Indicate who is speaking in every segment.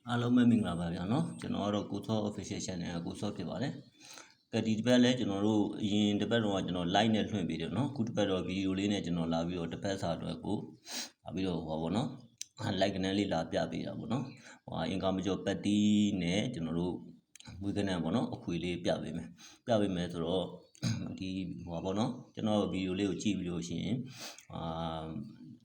Speaker 1: အားလုံးပဲမင်္ဂလာပါဗျာနော်ကျွန်တော်ကတော့ကိုစော official channel ကိုစောဖြစ်ပါတယ်ကဲဒီတစ်ပတ်လဲကျွန်တော်တို့အရင်တစ်ပတ်တော့ကျွန်တော် live နဲ့လွှင့်ပေးတယ်နော်အခုတစ်ပတ်တော့ဗီဒီယိုလေးနဲ့ကျွန်တော်လာပြီးတော့တစ်ပတ်စာအတွက်ကိုလာပြီးတော့ဟောပါနော် like ကနေလေးလာပြပေးတာပေါ့နော်အင်္ဂါမကျော်ပတ်တီးနဲ့ကျွန်တော်တို့ဝီကနေပေါ့နော်အခွေလေးပြပေးမယ်ဆိုတော့ဒီဟောပါနော်ကျွန်တော်ဗီဒီယိုလေးကိုကြည့်ပြီးလို့ရှိရင်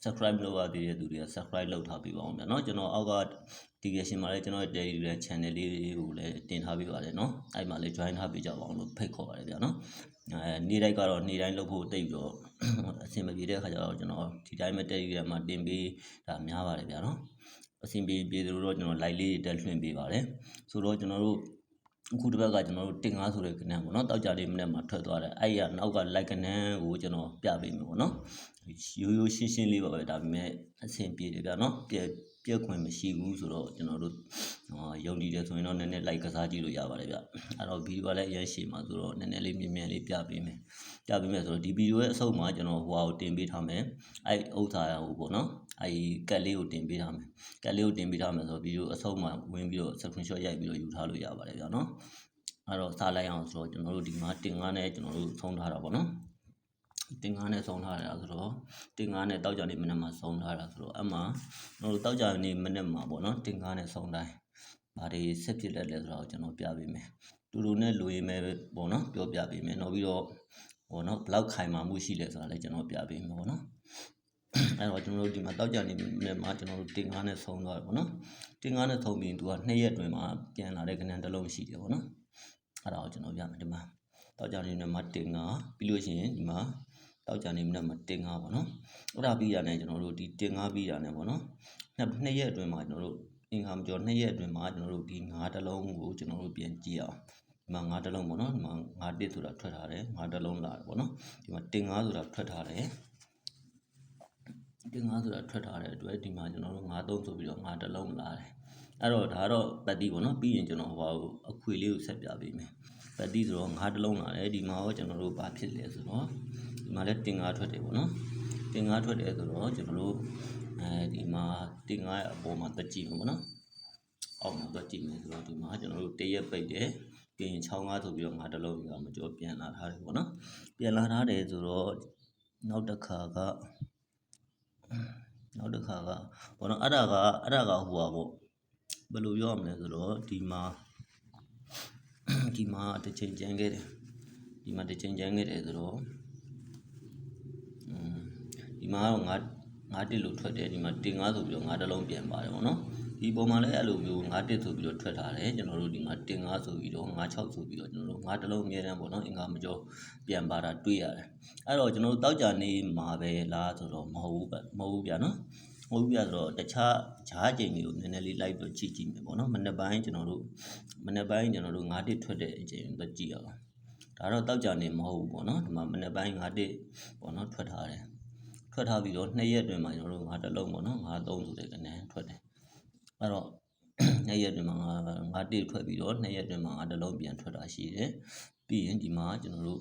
Speaker 1: subscribe လုပ်ရသေးတဲ့သူတွေက subscribe လုပ်ထားပေးပါအောင်ဗျာနော်ကျွန်တော်အောက်ကဒီကရှင်မှာလည်းကျွန်တော် Telegram channel လေးကိုလည်းတင်ထားပေးပါတယ်နော်အဲ့မှာလည်း join ထားပေးကြပါအောင်လို့ဖိတ်ခေါ်ပါတယ်ဗျာနော်နေ့တိုင်းကတော့နေ့တိုင်းလုပ်ဖို့တိတ်တော့အဆင်မပြေတဲ့အခါကျတော့ကျွန်တော်ဒီတိုင်းပဲ Telegram မှာတင်ပေးတာများပါတယ်ဗျာနော်အဆင်ပြေသလိုတော့ကျွန်တော် live လေးတက်လွှင့်ပေးပါတယ်ဆိုတော့ကျွန်တော်တို့အခုတစ်ပတ်ကကျွန်တော်တို့တင်ကားဆိုတဲ့ကဏ္ဍပေါ့နော်တောက်ကြလေးမိနစ်မှာထွက်သွားတယ်အဲ့ရနောက်က like ကဏ္ဍကိုကျွန်တော်ပြပေးမယ်ပေါ့နော်ရိုးရှင်းလေးပါပဲဒါပေမဲ့အဆင်ပြေတယ်ဗျာနော်ပြက်ခွင့်မရှိဘူးဆိုတော့ကျွန်တော်တို့ယုံကြည်တယ်ဆိုရင်တော့နည်းနည်း like ကစားကြည့်လို့ရပါတယ်ဗျအဲ့တော့ဗီဒီယိုကလည်းအရင်ရှေ့မှာဆိုတော့နည်းနည်းလေးမြင်လေးပြပေးမယ်ဆိုတော့ဒီဗီဒီယိုရဲ့အဆုံးမှာကျွန်တော်ဟိုဟာကိုတင်ပေးထားမယ်အဲ့ဥစ္စာဟိုပေါ့နော်အဲ့ကက်လေးကိုတင်ပေးထားမယ်ဆိုတော့ဗီဒီယိုအဆုံးမှာဝင်ပြီးတော့ screenshot ရိုက်ပြီးတော့ယူထားလို့ရပါတယ်ဗျာနော်အဲ့တော့စားလိုက်အောင်ဆိုတော့ကျွန်တော်တို့ဒီမှာတင်ကားနဲ့ကျွန်တော်တို့ဆုံးထားတာပေါ့နော်တင်ကားနဲ့ဆုံးထားတာဆိုတော့တင်ကားနဲ့တောက်ကြနေမနေ့မှာဆုံးထားတာဆိုတော့အမှကျွန်တော်တို့တောက်ကြနေမနေ့မှာပေါ့နော်တင်ကားနဲ့ဆုံးတိုင်းဘာတွေဆက်ဖြစ်လက်လဲဆိုတော့ကျွန်တော်ပြပေးမယ်တူတူနဲ့လူရင်းမဲ့ပေါ့နော်ပြောပြပေးမယ်နောက်ပြီးတော့ပေါ့နော်ဘလောက်ခိုင်မာမှုရှိလဲဆိုတာလည်းကျွန်တော်ပြပေးမယ်ပေါ့နော်အဲ့တော့ကျွန်တော်တို့ဒီမှာတောက်ကြနေနဲ့မှာကျွန်တော်တို့တင်ကားနဲ့ဆုံးသွားတယ်ပေါ့နော်တင်ကားနဲ့ဆုံးပြီးသူက2ရက်တွင်မှာပြန်လာတဲ့ခဏတစ်လုံးရှိတယ်ပေါ့နော်အဲ့ဒါကိုကျွန်တော်ပြမယ်ဒီမှာတောက်ကြနေနဲ့မှာတင်ကားပြီးလို့ရှိရင်ဒီမှာတောက်ကြနေနဲ့မှာတင်ကားပေါ့နော်အဲ့ဒါပြီးတာနဲ့ကျွန်တော်တို့ဒီတင်ကားပြီးတာနဲ့ပေါ့နော်2ရက်အတွင်းမှာကျွန်တော်တို့အင်္ဂါမကျော်2ရက်အတွင်းမှာကျွန်တော်တို့ဒီ9တလုံးကိုကျွန်တော်တို့ပြန်ကြည့်အောင်ဒီမှာ9တလုံးပေါ့နော်ဒီမှာ9တစ်ဆိုတာထွက်ထားတယ်9တလုံးလာတယ်ပေါ့နော်ဒီမှာတင်ကားဆိုတာထွက်ထားတယ်တင်ကားဆိုတာထွက်ထားတဲ့အတွက်ဒီမှာကျွန်တော်တို့9-3ဆိုပြီးတော့9တလုံးလာတယ်အဲ့တော့ဒါကတော့ပတ်တီးပေါ့နော်ပြီးရင်ကျွန်တော်ဟိုအခွေလေးကိုဆက်ပြပေးမယ်ပတ်တီးဆိုတော့9တလုံးလာတယ်ဒီမှာရောကျွန်တော်တို့ဘာဖြစ်လဲဆိုတော့ဒီမှာလည်းတင်ကားထွက်တယ်ပေါ့နော်တင်ကားထွက်တယ်ဆိုတော့ကျွန်တော်တို့ဒီမှာတင်ကားရဲ့အပေါ်မှာတက်ကြည့်မှာပေါ့နော်အောက်မှာတက်ကြည့်မယ်ဆိုတော့ဒီမှာကျွန်တော်တို့တရက်ပိတ်တယ်ပြီးရင်6-5ဆိုပြီးတော့9တလုံးကမကျော်ပြန်လာထားတယ်ပေါ့နော်ပြန်လာထားတယ်ဆိုတော့နောက်တစ်ခါကပေါ့နော်အဲ့ဒါကဟိုပါပေါ့ဘယ်လိုပြောရမလဲဆိုတော့ဒီမှာတစ်ချိန်ကြမ်းခဲ့တယ်ဆိုတော့ဒီမှာတော့9တစ်လို့ထွက်တယ်ဒီမှာတင်9ဆိုပြီးတော့9တလုံးပြန်ပါတယ်ပေါ့နော်ဒီပုံမှာလည်းအဲ့လိုမျိုး9တစ်ဆိုပြီးတော့ထွက်ထားတယ်ကျွန်တော်တို့ဒီမှာတင်9ဆိုပြီးတော့9-6ဆိုပြီးတော့ကျွန်တော်တို့9တလုံးအများတန်းပေါ့နော်အင်္ဂါမကျော်ပြန်ပါတာတွေ့ရတယ်အဲ့တော့ကျွန်တော်တို့တောက်ကြနေမှာပဲလားဆိုတော့မဟုတ်ဘူးဗျာနော်မဟုတ်ဘူးဗျာဆိုတော့တခြားဂျားချိန်တွေကိုနည်းနည်းလေးလိုက်ပြီးကြည့်မယ်ပေါ့နော်မနေ့ပိုင်းကျွန်တော်တို့9တစ်ထွက်တဲ့အချိန်ကိုကြည့်အောင်ဒါတော့တောက်ကြနေမဟုတ်ဘူးပေါ့နော်ဒီမှာမနေ့ပိုင်း9တစ်ပေါ့နော်ထွက်ထားပြီးတော့2ရက်အတွင်းမှာကျွန်တော်တို့9တလုံးပေါ့နော်9-3ဆိုတဲ့ကနေထွက်တယ်အဲ့တော့2ရက်အတွင်းမှာ9တစ်ထွက်ပြီးတော့2ရက်အတွင်းမှာ9တလုံးပြန်ထွက်တာရှိတယ်ပြီးရင်ဒီမှာကျွန်တော်တို့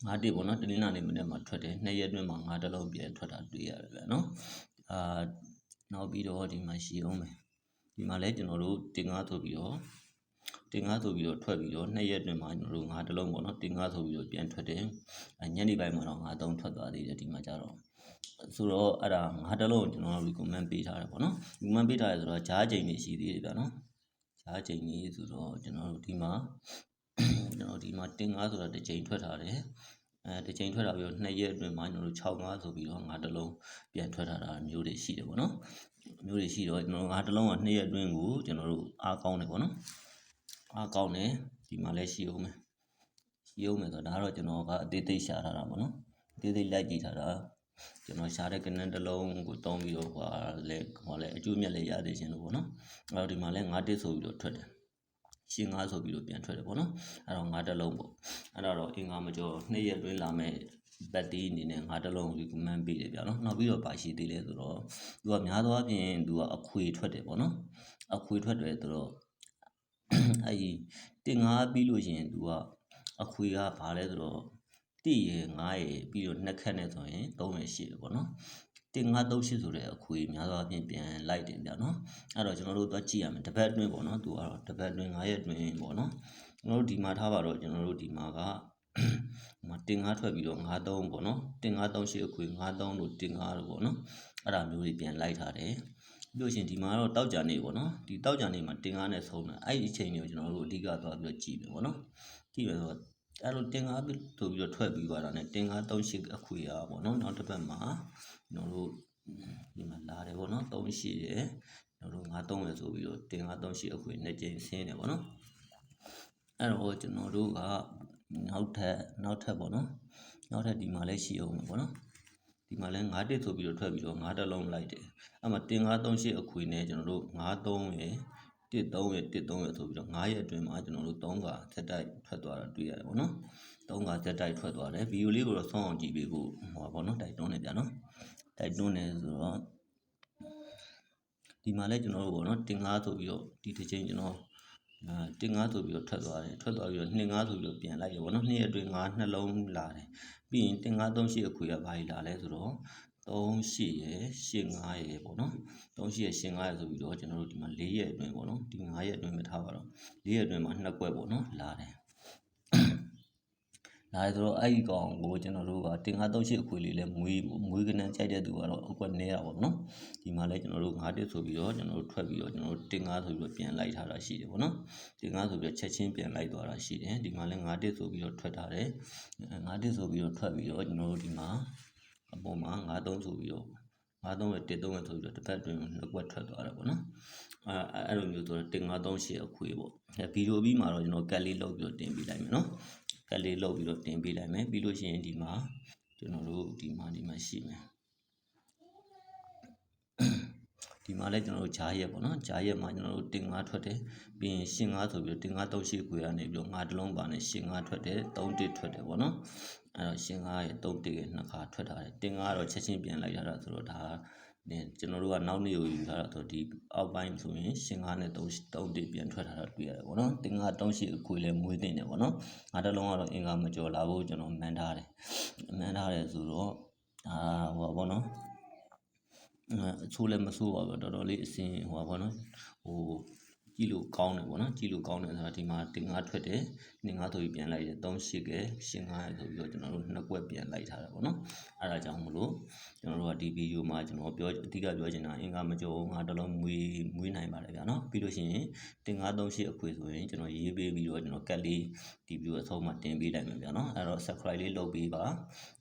Speaker 1: 9တစ်ပေါ့နော်တနင်္လာနေ့မနေ့မှာထွက်တယ်2ရက်အတွင်းမှာ9တလုံးပြန်ထွက်တာတွေ့ရတယ်ဗျာနော်နောက်ပြီးတော့ဒီမှာရှိအောင်မယ်ဒီမှာလည်းကျွန်တော်တို့တင်ကားဆိုပြီးတော့ထွက်ပြီးတော့2ရက်အတွင်းမှာကျွန်တော်တို့9တလုံးပေါ့နော်တင်ကားဆိုပြီးတော့ပြန်ထွက်တယ်ညနေပိုင်းမှာတော့9-3ထွက်သွားသေးတယ်ဒီမှာကြတော့ဆိုတော့အဲ့ဒါ9တလုံးကိုကျွန်တော် recommend ပေးထားတယ်ပေါ့နော် recommend ပေးထားတယ်ဆိုတော့ဂျားချိန်တွေရှိသေးတယ်ဗျာနော်ဂျားချိန်တွေဆိုတော့ကျွန်တော်တို့ဒီမှာတင်ကားဆိုတာတစ်ချိန်ထွက်ထားတယ်တစ်ချိန်ထွက်လာပြီးတော့2ရက်အတွင်းမှာကျွန်တော်တို့6-5ဆိုပြီးတော့9တလုံးပြန်ထွက်ထားတာမျိုးတွေရှိတယ်ပေါ့နော်မျိုးတွေရှိတော့ကျွန်တော်တို့9တလုံးက2ရက်အတွင်းကိုကျွန်တော်တို့အားကောင်းတယ်ပေါ့နော်အားကောင်းတယ်ဒီမှာလည်းရှိအောင်မယ်ဆိုတော့ဒါတော့ကျွန်တော်ကအသေးသေးရှာထားတာပေါ့နော်အသေးသေးလိုက်ကြည့်ထားတာကျွန်တော်ရှာတဲ့ကနန်းတစ်လုံးကိုတုံးပြီးတော့ဟိုလည်းအကျိုးမြတ်လည်းရသေးခြင်းလို့ပေါ့နော်အဲ့တော့ဒီမှာလည်း9တစ်ဆိုပြီးတော့ထွက်တယ်ရှင်း9ဆိုပြီးတော့ပြန်ထွက်တယ်ပေါ့နော်အဲ့တော့9တလုံးပေါ့အဲ့တော့အင်္ဂါမကျော်2ရက်တွင်းလာမဲ့ဘတ်တီးအနေနဲ့9တလုံး recommend ပေးတယ်ဗျာနော်နောက်ပြီးတော့ပါရှိသေးလဲဆိုတော့သူကများသောအားဖြင့်သူကအခွေထွက်တယ်ပေါ့နော်အခွေထွက်တယ်ဆိုတော့အဲ့ဒီတင်9ပြီးလို့ရှိရင်သူကအခွေကဘာလဲဆိုတော့1ရယ်9ရယ်ပြီးတော့2ခက်နဲ့ဆိုရင်3ရယ်ရှိတယ်ပေါ့နော် 1538ဆိုတဲ့အခွေများသောအားဖြင့်ပြန်လိုက်တယ်ဗျာနော်အဲ့တော့ကျွန်တော်တို့သွားကြည့်ရမယ်တစ်ပတ်အတွင်းပေါ့နော်သူကတော့တစ်ပတ်အတွင်း9ရက်အတွင်းပေါ့နော်ကျွန်တော်တို့ဒီမှာထားပါတော့ကျွန်တော်တို့ဒီမှာကတင်ကားထွက်ပြီးတော့93ပေါ့နော်1538အခွေ93လို့တင်ကားလို့ပေါ့နော်အဲ့ဒါမျိုးတွေပြန်လိုက်ထားတယ်ပြီးလို့ရှိရင်ဒီမှာတော့တောက်ကြနေပေါ့နော်ဒီတောက်ကြနေမှာတင်ကားနဲ့ဆုံးတယ်အဲ့ဒီအချိန်မျိုးကျွန်တော်တို့အဓိကသွားပြီးတော့ကြည့်မယ်ပေါ့နော်ကြည့်မယ်ဆိုတော့အဲ့လိုတင်ကားဆိုပြီးတော့ထွက်ပြီးသွားတာ ਨੇ တင်ကား38အခွေရပေါ့နော်နောက်တစ်ပတ်မှာကျွန်တော်တို့ဒီမှာလာတယ်ပေါ့နော်38ရယ်ကျွန်တော်တို့53ရယ်ဆိုပြီးတော့တင်ကား38အခွေနှစ်ကြိမ်ဆင်းတယ်ပေါ့နော်အဲ့တော့ကျွန်တော်တို့ကနောက်ထပ်ပေါ့နော်နောက်ထပ်ဒီမှာလည်းရှိအောင်ပေါ့နော်ဒီမှာလည်း9တက်ဆိုပြီးတော့ထွက်ပြီးတော့9တက်လုံးလိုက်တယ်အဲ့မှာတင်938အခွေနဲ့ကျွန်တော်တို့93ရယ်13ရယ်13ရယ်ဆိုပြီးတော့9ရက်အတွင်းမှာကျွန်တော်တို့3ကဆက်တိုက်ထွက်သွားတာတွေ့ရတယ်ပေါ့နော်3ကဆက်တိုက်ထွက်သွားတယ်ဗီဒီယိုလေးကိုတော့ဆောင်းအောင်ကြည့်ပေးဖို့ဟောပေါ့နော်တိုက်တွန်းနေပြန်နော်တိုက်တွန်းနေဆိုတော့ဒီမှာလည်းကျွန်တော်တို့ပေါ့နော်တင်9ဆိုပြီးတော့ဒီတစ်ချိန်ကျွန်တော်တင်9ဆိုပြီးတော့ထွက်သွားပြီးတော့25ဆိုပြီးတော့ပြန်လိုက်တယ်ပေါ့နော်2ရက်အတွင်း9နှလုံးလာတယ်ပြီးရင်တင်938အခွေကဘာကြီးလာလဲဆိုတော့38ရယ်85ရယ်ပေါ့နော်38ရယ်85ရယ်ဆိုပြီးတော့ကျွန်တော်တို့ဒီမှာ4ရက်အတွင်းပေါ့နော်ဒီ9ရက်အတွင်းပဲထားပါတော့4ရက်အတွင်းမှာ2ကွက်ပေါ့နော်လာတယ်လာဆိုတော့အဲ့ဒီကောင်ကိုကျွန်တော်တို့ကတင်938အခွေလေးလဲမွေးကနန်းကြိုက်တဲ့သူကတော့အကွက်နဲတာပေါ့နော်ဒီမှာလဲကျွန်တော်တို့9တက်ဆိုပြီးတော့ကျွန်တော်တို့ထွက်ပြီးတော့ကျွန်တော်တို့တင်9ဆိုပြီးတော့ပြန်လိုက်ထားတာရှိတယ်ပေါ့နော်တင်9ဆိုပြီးတော့ချက်ချင်းပြန်လိုက်သွားတာရှိတယ်ဒီမှာလဲ9တက်ဆိုပြီးတော့ထွက်ထားတယ်9တက်ဆိုပြီးတော့ထွက်ပြီးတော့ကျွန်တော်တို့ဒီမှာအပေါ်မှာ93ဆိုပြီးတော့93ရယ်13ရယ်ဆိုပြီးတော့တစ်ပတ်တွင်နှစ်ကွက်ထွက်သွားတယ်ပေါ့နော်အဲ့လိုမျိုးဆိုတော့တင်938အခွေပေါ့ဗီဒီယိုပြီးမှာတော့ကျွန်တော်ကတ်လေးလုပ်ပြီးတော့တင်ပေးလိုက်မယ်နော်ကတ်လေးလုပ်ပြီးတော့တင်ပေးလိုက်မယ်ပြီးလို့ရှိရင်ဒီမှာကျွန်တော်တို့ဒီမှာရှိမယ်ဒီမှာလည်းကျွန်တော်တို့ဂျားရက်ပေါ့နော်ဂျားရက်မှာကျွန်တော်တို့တင်9ထွက်တယ်ပြီးရင်ရှင်း9ဆိုပြီးတော့တင်938ခွေကနေပြီးတော့9တလုံးပါနဲ့ရှင်း9ထွက်တယ်3တစ်ထွက်တယ်ပေါ့နော်အဲ့တော့ရှင်း9ရဲ့3တစ်ရဲ့နှစ်ခါထွက်ထားတယ်တင်9ကတော့ချက်ချင်းပြန်လိုက်ထားတာဆိုတော့ဒါကျွန်တော်တို့ကနောက်နေ့ကိုယူထားတာဆိုဒီအောက်ပိုင်းဆိုရင်ရှင်း9နဲ့3တစ်ပြန်ထွက်ထားတာတွေ့ရတယ်ပေါ့နော်တင်9 38အခွေလဲမွေးတင်တယ်ပေါ့နော်9တလုံးကတော့အင်္ဂါမကျော်လာဖို့ကျွန်တော်မှန်းထားတယ်ဆိုတော့ဟိုပါပေါ့နော်အချိုးလည်းမဆိုးပါဘူးတော်တော်လေးအစင်ဟိုပါပေါ့နော်ကြည့်လို့ကောင်းတယ်ပေါ့နော်ကြည့်လို့ကောင်းတယ်ဆိုတာဒီမှာတင်9ထွက်တယ်တင်9ဆိုပြီးပြန်လိုက်တယ်38ကရှင်း9ဆိုပြီးတော့ကျွန်တော်တို့နှစ်ကွက်ပြန်လိုက်ထားတာပေါ့နော်အဲ့ဒါကြောင့်မလို့ကျွန်တော်တို့ကဒီဗီဒီယိုမှာကျွန်တော်အဓိကပြောချင်တာအင်္ဂါမကျော်9တလုံးမွေးနိုင်ပါတယ်ဗျာနော်ပြီးလို့ရှိရင်တင်938အခွေဆိုရင်ကျွန်တော်ရေးပေးပြီးတော့ကျွန်တော်ကတ်လေးဒီဗီဒီယိုအဆုံးမှာတင်ပေးလိုက်မယ်ဗျာနော်အဲ့တော့ subscribe လေးလုပ်ပေးပါ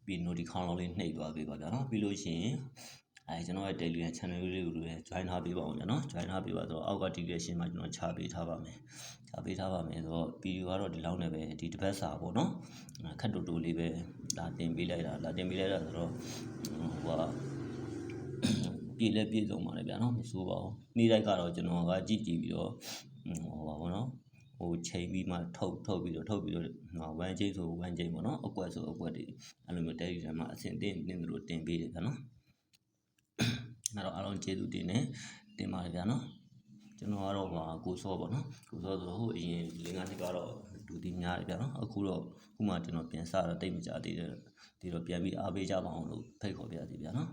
Speaker 1: ပြီး notification လေးနှိပ်သွားပေးပါဗျာနော်ပြီးလို့ရှိရင်ကျွန်တော်ရဲ့ Telegram channel လေးကိုလည်း join ထားပေးပါဦးနော် join ထားပေးပါဆိုတော့အောက်က description မှာကျွန်တော်ချပေးထားပါမယ်ဆိုတော့ဗီဒီယိုကတော့ဒီလောက်နဲ့ပဲဒီတစ်ပတ်စာပေါ့နော်ခက်တူတူလေးပဲလာတင်ပေးလိုက်တာဆိုတော့ဟိုကပြေလဲပြေဆုံးပါလေဗျာနော်မစိုးပါဘူးနေ့တိုင်းကတော့ကျွန်တော်ကကြည့်ပြီးတော့ဟိုပါပေါ့နော်ချိန်ပြီးမှထုတ်ပြီးတော့1ချိန်ဆို1ချိန်ပေါ့နော်အကွက်ဆိုအကွက်တွေအဲ့လိုမျိုး Telegram မှာအဆင်သင့်လို့တင်ပေးတယ်ဗျာနော်အဲ့တော့အားလုံးကျေးဇူးတင်ပါတယ်ဗျာနော်ကျွန်တော်ကတော့ကိုစောပေါ့နော်ကိုစောဆိုတော့အရင်၄-၅နှစ်ကတော့လူတီများတယ်ဗျာနော်အခုမှကျွန်တော်ပြန်စတော့တိတ်မကြသေးတော့ပြန်ပြီးအားပေးကြပါအောင်လို့ဖိတ်ခေါ်ပြစီဗျာနော်